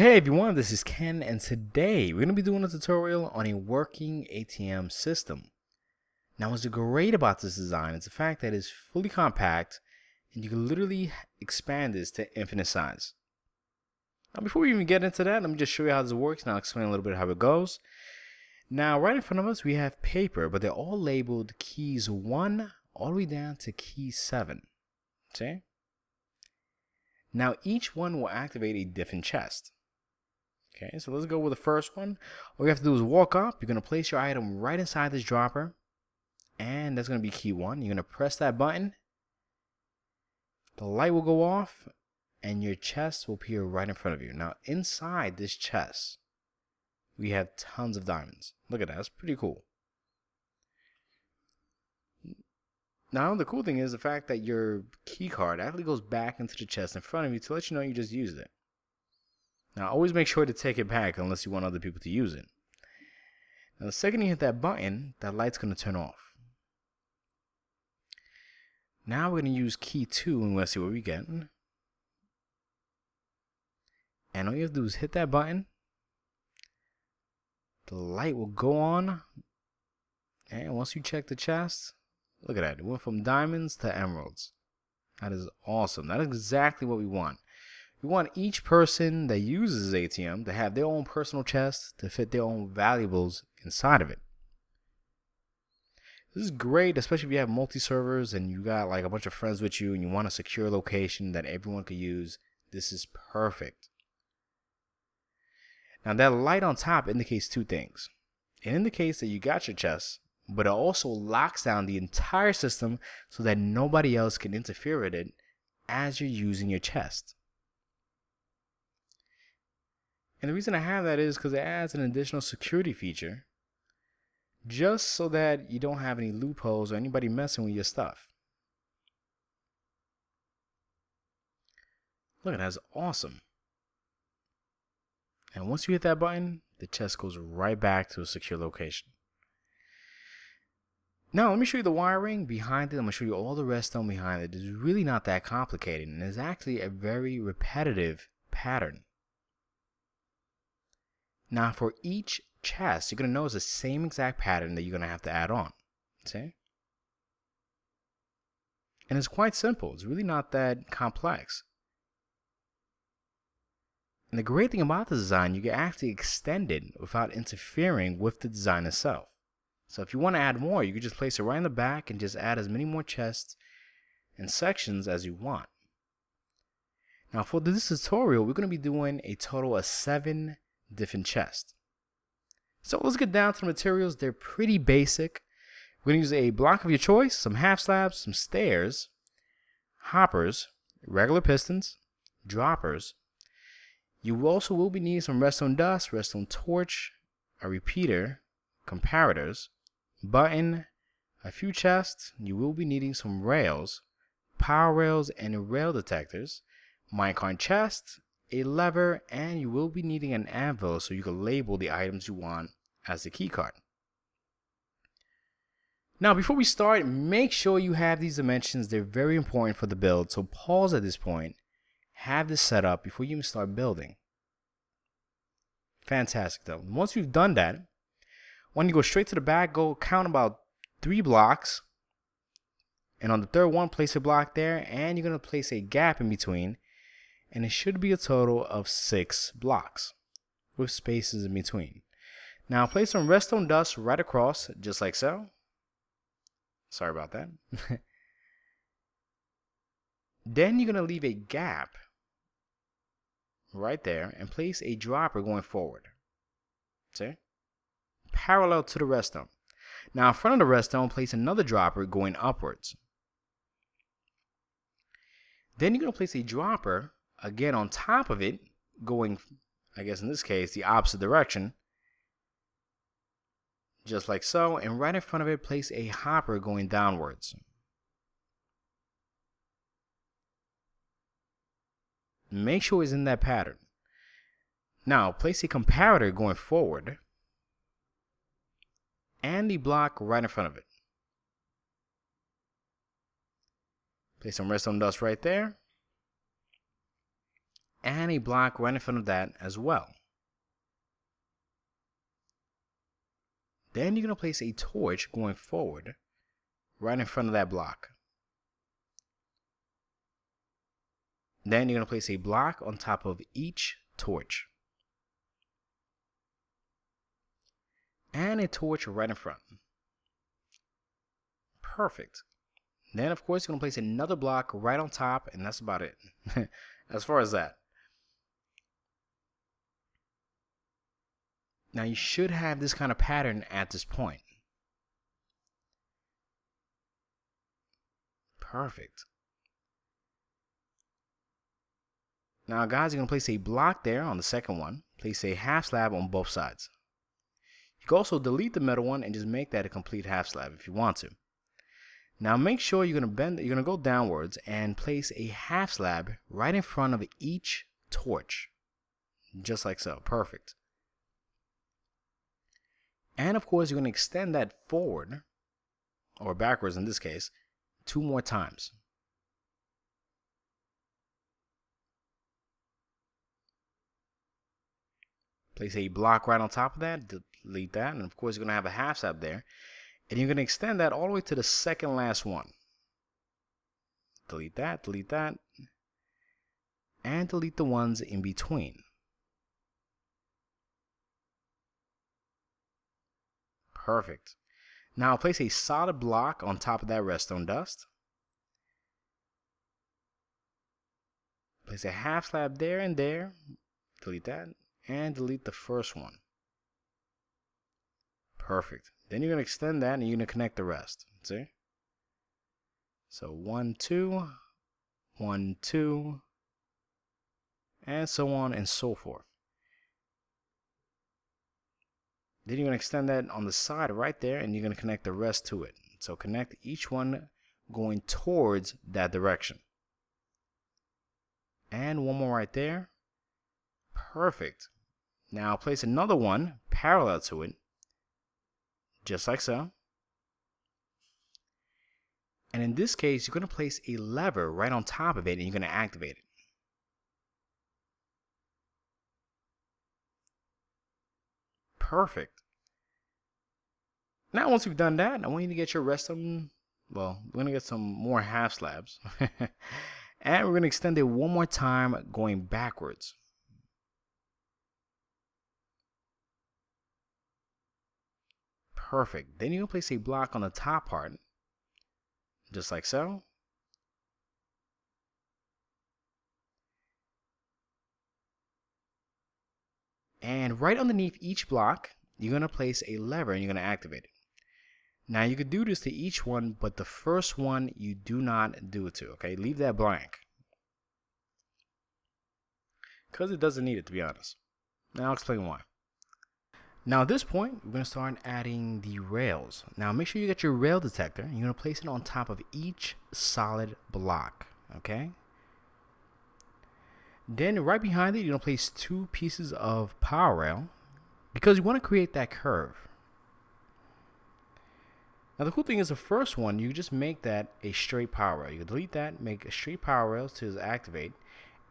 Hey everyone, this is Ken, and today we're going to be doing a tutorial on a working ATM system. Now, what's great about this design is the fact that it's fully compact and you can literally expand this to infinite size. Now, before we even get into that, let me just show you how this works and I'll explain a little bit how it goes. Now, right in front of us, we have paper, but they're all labeled keys 1 all the way down to key 7. Okay? Now, each one will activate a different chest. Okay, so let's go with the first one. All you have to do is walk up. You're going to place your item right inside this dropper. And that's going to be key 1. You're going to press that button. The light will go off. And your chest will appear right in front of you. Now, inside this chest, we have tons of diamonds. Look at that. That's pretty cool. Now, the cool thing is the fact that your key card actually goes back into the chest in front of you to let you know you just used it. Now, always make sure to take it back unless you want other people to use it. Now, the second you hit that button, that light's going to turn off. Now, we're going to use key 2 and we'll see what we get. And all you have to do is hit that button. The light will go on. And once you check the chest, look at that. It went from diamonds to emeralds. That is awesome. That is exactly what we want. We want each person that uses ATM to have their own personal chest to fit their own valuables inside of it. This is great, especially if you have multi-servers and you got like a bunch of friends with you and you want a secure location that everyone could use. This is perfect. Now that light on top indicates two things. It indicates that you got your chest, but it also locks down the entire system so that nobody else can interfere with it as you're using your chest. And the reason I have that is because it adds an additional security feature just so that you don't have any loopholes or anybody messing with your stuff. Look, that's awesome. And once you hit that button, the chest goes right back to a secure location. Now, let me show you the wiring behind it. I'm going to show you all the redstone behind it. It's really not that complicated, and it's actually a very repetitive pattern. Now, for each chest, you're going to notice the same exact pattern that you're going to have to add on. See? And it's quite simple. It's really not that complex. And the great thing about the design, you can actually extend it without interfering with the design itself. So if you want to add more, you can just place it right in the back and just add as many more chests and sections as you want. Now, for this tutorial, we're going to be doing a total of 7 different chests. So let's get down to the materials. They're pretty basic. We're going to use a block of your choice, some half slabs, some stairs, hoppers, regular pistons, droppers. You also will be needing some redstone dust, redstone torch, a repeater, comparators, button, a few chests. You will be needing some rails, power rails, and rail detectors, minecart chest, a lever, and you will be needing an anvil so you can label the items you want as the key card. Now, before we start, make sure you have these dimensions. They're very important for the build, so pause at this point, have this set up before you even start building. Fantastic though. Once you've done that, when you go straight to the back, go count about 3 blocks, and on the third one, place a block there, and you're going to place a gap in between. And it should be a total of 6 blocks with spaces in between. Now place some redstone dust right across, just like so. Sorry about that. Then you're going to leave a gap right there and place a dropper going forward. See? Parallel to the redstone. Now in front of the redstone, place another dropper going upwards. Then you're going to place a dropper again on top of it, going, I guess in this case, the opposite direction. Just like so. And right in front of it, place a hopper going downwards. Make sure it's in that pattern. Now, place a comparator going forward. And the block right in front of it. Place some redstone dust right there. and a block right in front of that as well. Then you're going to place a torch going forward right in front of that block. Then you're going to place a block on top of each torch. And a torch right in front. Perfect. Then, of course, you're going to place another block right on top, and that's about it. As far as that. Now, you should have this kind of pattern at this point. Perfect. Now, guys, you're going to place a block there on the second one. Place a half slab on both sides. You can also delete the middle one and just make that a complete half slab if you want to. Now make sure you're going to go downwards and place a half slab right in front of each torch. Just like so. Perfect. And of course, you're going to extend that forward, or backwards in this case, 2 more times. Place a block right on top of that, delete that, and of course you're going to have a half slab there. And you're going to extend that all the way to the second last one. Delete that, and delete the ones in between. Perfect. Now place a solid block on top of that redstone dust. Place a half slab there and there. Delete that, and delete the first one. Perfect. Then you're going to extend that and you're going to connect the rest. See? So 1, 2, 1, 2, and so on and so forth. Then you're going to extend that on the side right there and you're going to connect the rest to it. So connect each one going towards that direction. And one more right there. Perfect. Now place another one parallel to it. Just like so. And in this case, you're going to place a lever right on top of it and you're going to activate it. Perfect. Now, once you've done that, I want you to get your redstone. Well, we're going to get some more half slabs. And we're going to extend it one more time going backwards. Perfect. Then you're going to place a block on the top part. Just like so. And right underneath each block, you're going to place a lever and you're going to activate it. Now you could do this to each one, but the first one you do not do it to, okay? Leave that blank. Because it doesn't need it, to be honest. Now I'll explain why. Now at this point, we're going to start adding the rails. Now make sure you get your rail detector and you're going to place it on top of each solid block, okay? Then right behind it, you're going to place 2 pieces of power rail because you want to create that curve. Now the cool thing is the first one, you just make that a straight power rail. You can delete that, make a straight power rail to activate.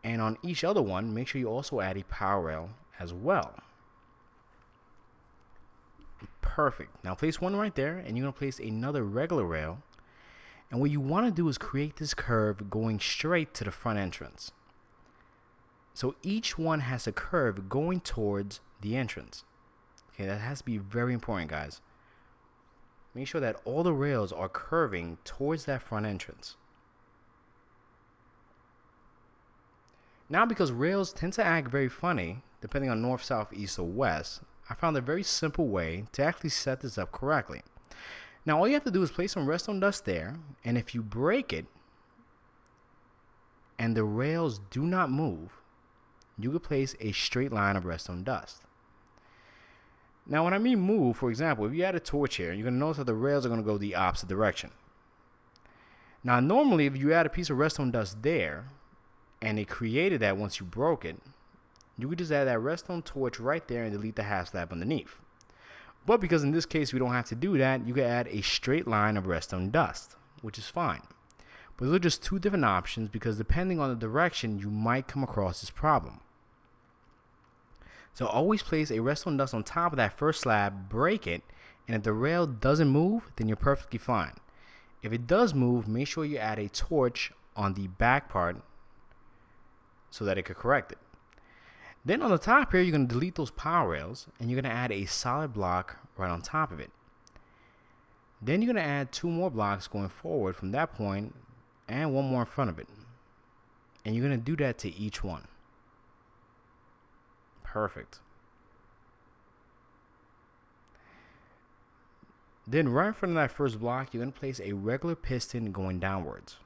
And on each other one, make sure you also add a power rail as well. Perfect. Now place one right there and you're going to place another regular rail. And what you want to do is create this curve going straight to the front entrance. So each one has a curve going towards the entrance. Okay, that has to be very important, guys. Make sure that all the rails are curving towards that front entrance. Now, because rails tend to act very funny, depending on north, south, east, or west, I found a very simple way to actually set this up correctly. Now, all you have to do is place some redstone dust there, and if you break it, and the rails do not move, you could place a straight line of redstone dust. Now, when I mean move, for example, if you add a torch here, you're going to notice that the rails are going to go the opposite direction. Now, normally, if you add a piece of redstone dust there, and it created that once you broke it, you could just add that redstone torch right there and delete the half slab underneath. But because in this case we don't have to do that, you can add a straight line of redstone dust, which is fine. But those are just two different options because depending on the direction, you might come across this problem. So always place a redstone dust on top of that first slab, break it, and if the rail doesn't move, then you're perfectly fine. If it does move, make sure you add a torch on the back part so that it could correct it. Then on the top here, you're going to delete those power rails and you're going to add a solid block right on top of it. Then you're going to add 2 more blocks going forward from that point and 1 more in front of it. And you're going to do that to each one. Perfect. Then right in front of that first block, you're going to place a regular piston going downwards.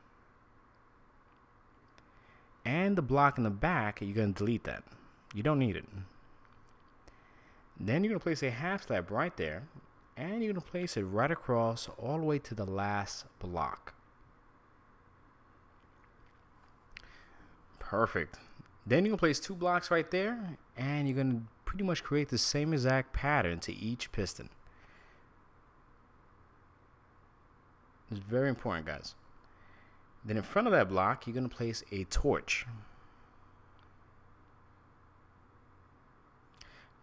And the block in the back, you're going to delete that. You don't need it. Then you're going to place a half slab right there. And you're going to place it right across all the way to the last block. Perfect. Then you're going to place 2 blocks right there. And you're going to pretty much create the same exact pattern to each piston. It's very important, guys. Then in front of that block, you're going to place a torch.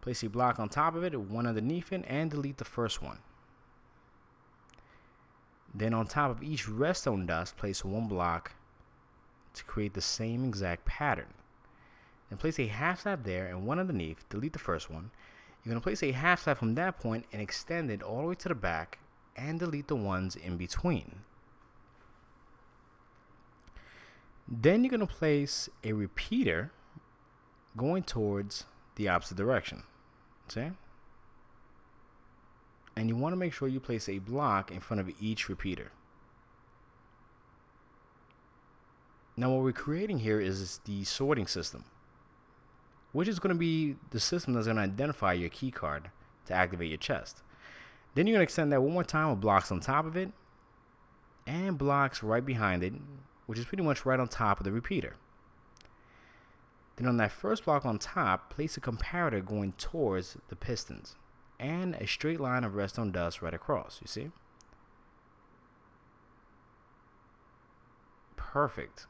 Place a block on top of it, 1 underneath it, and delete the first one. Then on top of each redstone dust, place 1 block to create the same exact pattern. Then place a half slab there and 1 underneath, delete the first one. You're going to place a half slab from that point and extend it all the way to the back and delete the ones in between. Then you're going to place a repeater going towards the opposite direction. See? And you want to make sure you place a block in front of each repeater. Now what we're creating here is the sorting system, which is going to be the system that's going to identify your key card to activate your chest. Then you're going to extend that 1 more time with blocks on top of it and blocks right behind it, which is pretty much right on top of the repeater. Then on that first block on top, place a comparator going towards the pistons and a straight line of redstone dust right across, you see? Perfect.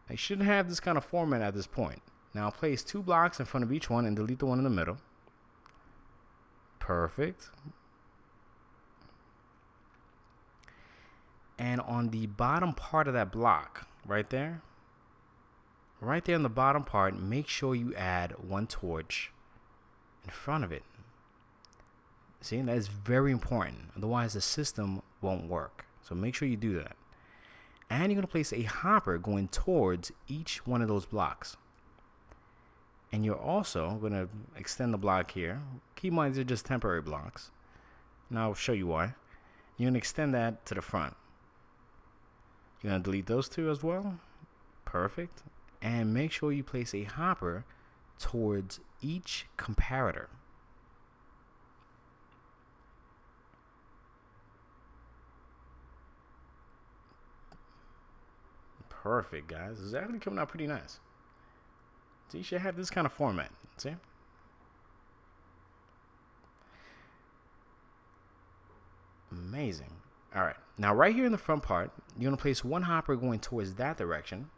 I shouldn't have this kind of format at this point. Now place 2 blocks in front of each one and delete the one in the middle. Perfect. And on the bottom part of that block, right there on the bottom part, make sure you add 1 torch in front of it. See, that is very important. Otherwise, the system won't work. So make sure you do that. And you're going to place a hopper going towards each one of those blocks. And you're also going to extend the block here. Keep in mind, these are just temporary blocks. And I'll show you why. You're going to extend that to the front. You're going to delete those 2 as well. Perfect. And make sure you place a hopper towards each comparator. Perfect, guys. It's actually coming out pretty nice. So you should have this kind of format. See? Amazing. All right. Now, right here in the front part, you're going to place 1 hopper going towards that direction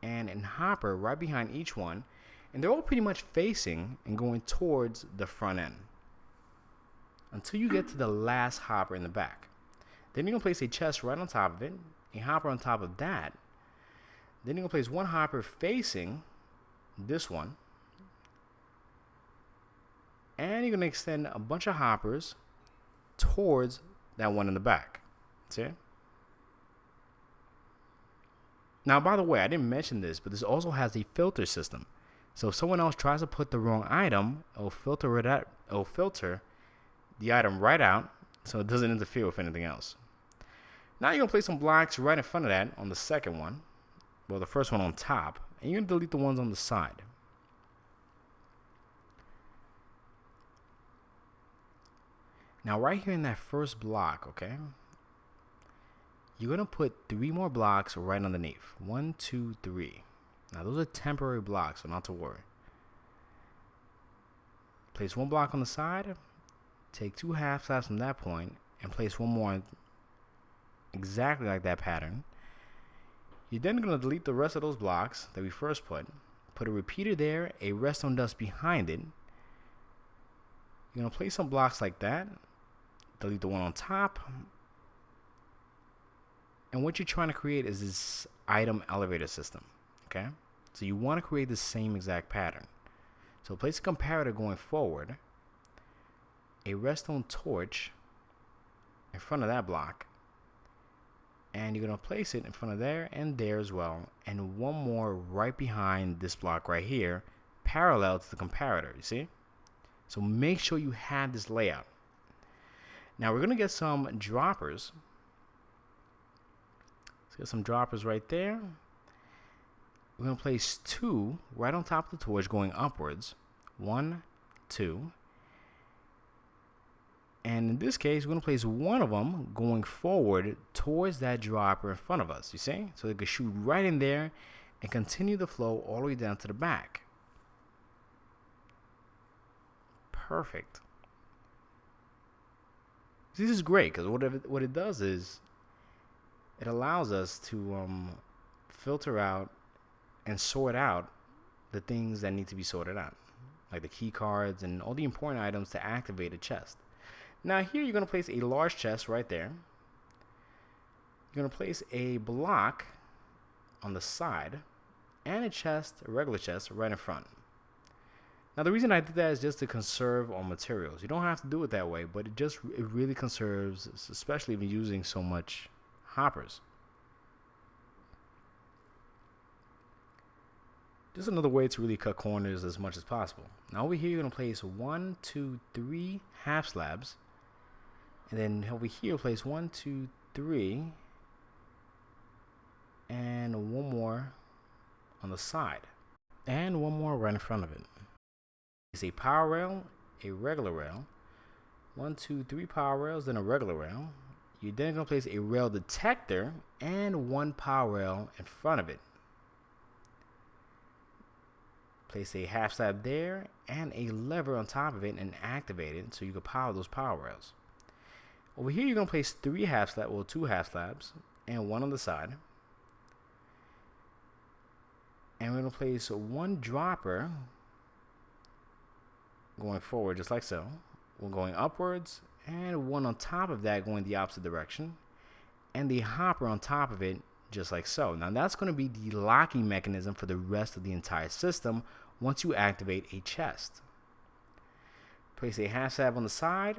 and a hopper right behind each one. And they're all pretty much facing and going towards the front end until you get to the last hopper in the back. Then you're going to place a chest right on top of it, a hopper on top of that. Then you're going to place 1 hopper facing this one. And you're going to extend a bunch of hoppers towards that one in the back. See? Now, by the way, I didn't mention this, but this also has a filter system. So if someone else tries to put the wrong item, it'll filter the item right out so it doesn't interfere with anything else. Now you're going to place some blocks right in front of that on the second one. Well, the first one on top. And you're going to delete the ones on the side. Now right here in that first block, okay, you're going to put 3 more blocks right underneath. 1, 2, 3. Now those are temporary blocks, so not to worry. Place 1 block on the side. Take 2 half slabs from that point and place 1 more exactly like that pattern. You're then going to delete the rest of those blocks that we first put a repeater there, a redstone dust behind it. You're going to place some blocks like that, delete the one on top, and what you're trying to create is this item elevator system, okay? So you want to create the same exact pattern. So place a comparator going forward, a redstone torch in front of that block, and you're going to place it in front of there and there as well, and one more right behind this block right here, parallel to the comparator, you see? So make sure you have this layout. Now we're going to get some droppers. Let's get some droppers right there. We're going to place 2 right on top of the torch going upwards. 1, 2. And in this case, we're going to place one of them going forward towards that dropper in front of us, you see? So they could shoot right in there and continue the flow all the way down to the back. Perfect. This is great because what it does is it allows us to filter out and sort out the things that need to be sorted out, like the key cards and all the important items to activate a chest. Now here you're going to place a large chest right there. You're going to place a block on the side and a regular chest right in front. Now the reason I did that is just to conserve on materials. You don't have to do it that way, but it really conserves, especially if you're using so much hoppers. Just another way to really cut corners as much as possible. Now over here you're going to place 1, 2, 3 half slabs. And then over here place 1, 2, 3. And one more on the side. And one more right in front of it. It's a power rail, a regular rail. 1, 2, 3 power rails, then a regular rail. You're then going to place a rail detector and 1 power rail in front of it. Place a half slab there and a lever on top of it and activate it so you can power those power rails. Over here you're going to place 2 half slabs and 1 on the side. And we're going to place 1 dropper going forward just like so. We're going upwards and 1 on top of that going the opposite direction. And the hopper on top of it just like so. Now that's going to be the locking mechanism for the rest of the entire system once you activate a chest. Place a half slab on the side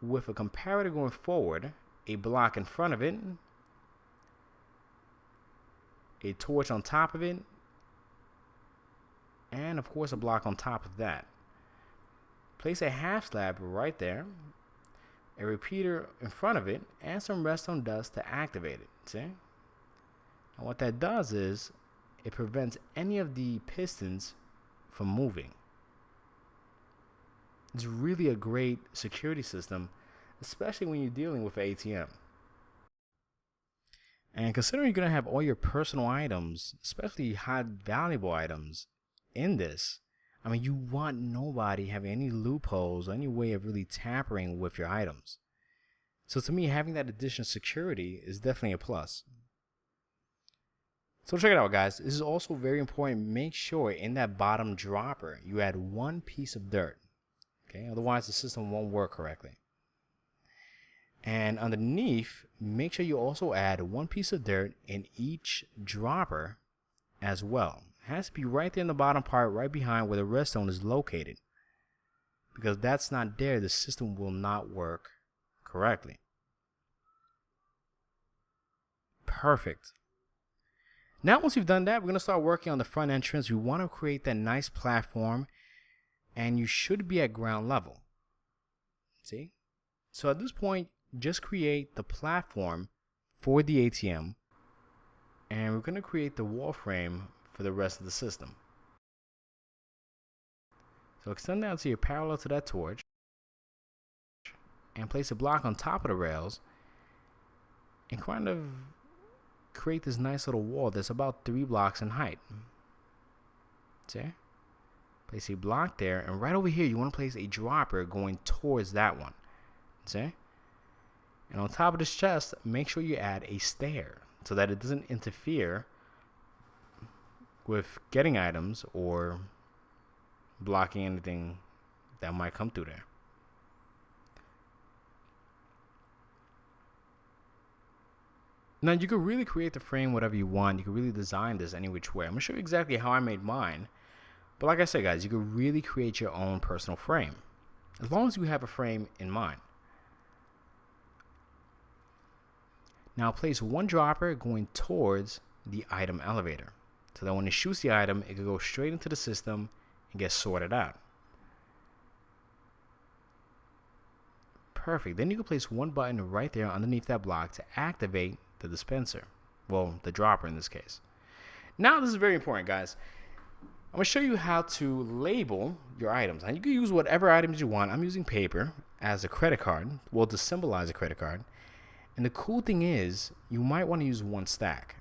with a comparator going forward, a block in front of it, a torch on top of it, and of course a block on top of that. Place a half slab right there, a repeater in front of it, and some redstone dust to activate it. See? And what that does is it prevents any of the pistons from moving. It's really a great security system, especially when you're dealing with an ATM. And considering you're going to have all your personal items, especially high valuable items, in this, I mean, you want nobody having any loopholes or any way of really tampering with your items. So to me, having that additional security is definitely a plus. So check it out, guys. This is also very important. Make sure in that bottom dropper you add 1 piece of dirt. Okay, otherwise the system won't work correctly. And underneath, make sure you also add 1 piece of dirt in each dropper as well. It has to be right there in the bottom part, right behind where the redstone is located. Because if that's not there, the system will not work correctly. Perfect. Now once you've done that, we're going to start working on the front entrance. We want to create that nice platform, and you should be at ground level. See? So at this point, just create the platform for the ATM, and we're going to create the wall frame for the rest of the system. So extend that to your parallel to that torch, and place a block on top of the rails, and kind of create this nice little wall that's about 3 blocks in height. See? Place a block there, and right over here you want to place a dropper going towards that one. See? And on top of this chest, make sure you add a stair so that it doesn't interfere with getting items or blocking anything that might come through there. Now you can really create the frame whatever you want. You can really design this any which way. I'm gonna show you exactly how I made mine. But like I said, guys, you can really create your own personal frame as long as you have a frame in mind. Now place one dropper going towards the item elevator, so that when it shoots the item, it can go straight into the system and get sorted out. Perfect. Then you can place one button right there underneath that block to activate the dispenser. Well, the dropper in this case. Now this is very important, guys. I'm going to show you how to label your items. Now you can use whatever items you want. I'm using paper as a credit card, well, to symbolize a credit card. And the cool thing is, you might want to use one stack.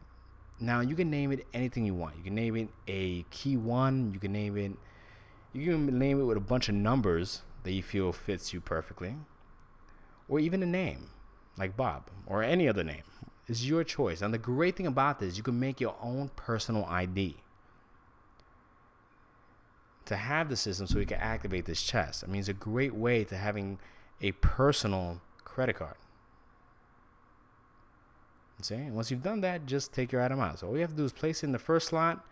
Now you can name it anything you want. You can name it a key 1. You can name it with a bunch of numbers that you feel fits you perfectly, or even a name like Bob or any other name. It's your choice. And the great thing about this, you can make your own personal ID to have the system so you can activate this chest. I mean, it's a great way to having a personal credit card. See? And once you've done that, just take your item out. So all you have to do is place it in the first slot,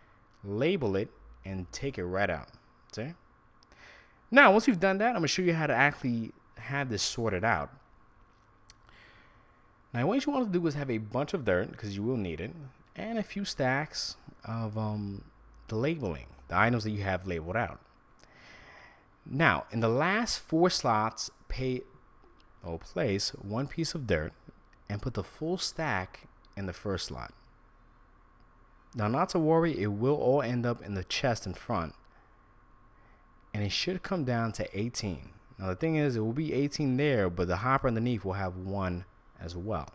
label it, and take it right out. See? Now, once you've done that, I'm going to show you how to actually have this sorted out. Now, what you want to do is have a bunch of dirt, because you will need it, and a few stacks of the labeling, the items that you have labeled out. Now, in the last 4 slots, place one piece of dirt and put the full stack in the first slot. Now, not to worry, it will all end up in the chest in front, and it should come down to 18. Now, the thing is, it will be 18 there, but the hopper underneath will have 1 as well.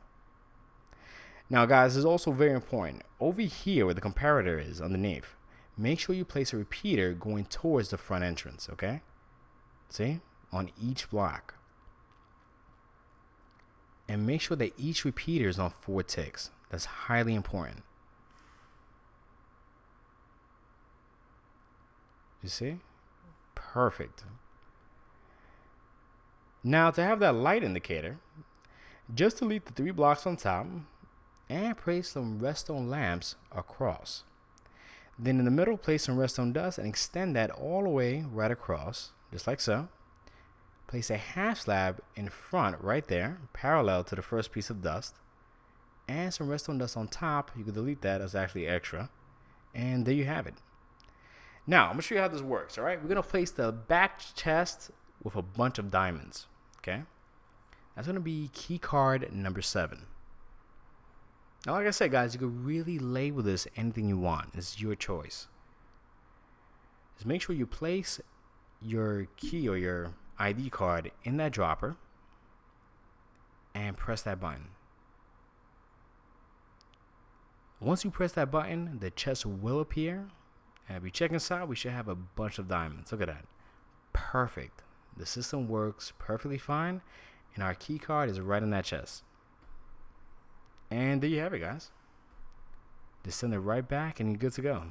Now, guys, this is also very important. Over here where the comparator is underneath, make sure you place a repeater going towards the front entrance, okay? See? On each block. And make sure that each repeater is on 4 ticks. That's highly important. You see? Perfect. Now, to have that light indicator, just delete the 3 blocks on top and place some redstone lamps across. Then in the middle, place some redstone dust and extend that all the way right across, just like so. Place a half slab in front right there, parallel to the first piece of dust, and some redstone dust on top. You can delete that as actually extra, and there you have it. Now, I'm going to show you how this works, all right? We're going to place the back chest with a bunch of diamonds, okay? That's going to be key card number 7. Now, like I said, guys, you can really label this anything you want. It's your choice. Just make sure you place your key or your ID card in that dropper and press that button. Once you press that button, the chest will appear. And if you check inside, we should have a bunch of diamonds. Look at that. Perfect. The system works perfectly fine, and our key card is right in that chest. And there you have it, guys. Just send it right back and you're good to go.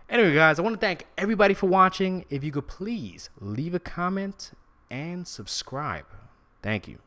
Anyway, guys, I want to thank everybody for watching. If you could please leave a comment and subscribe. Thank you.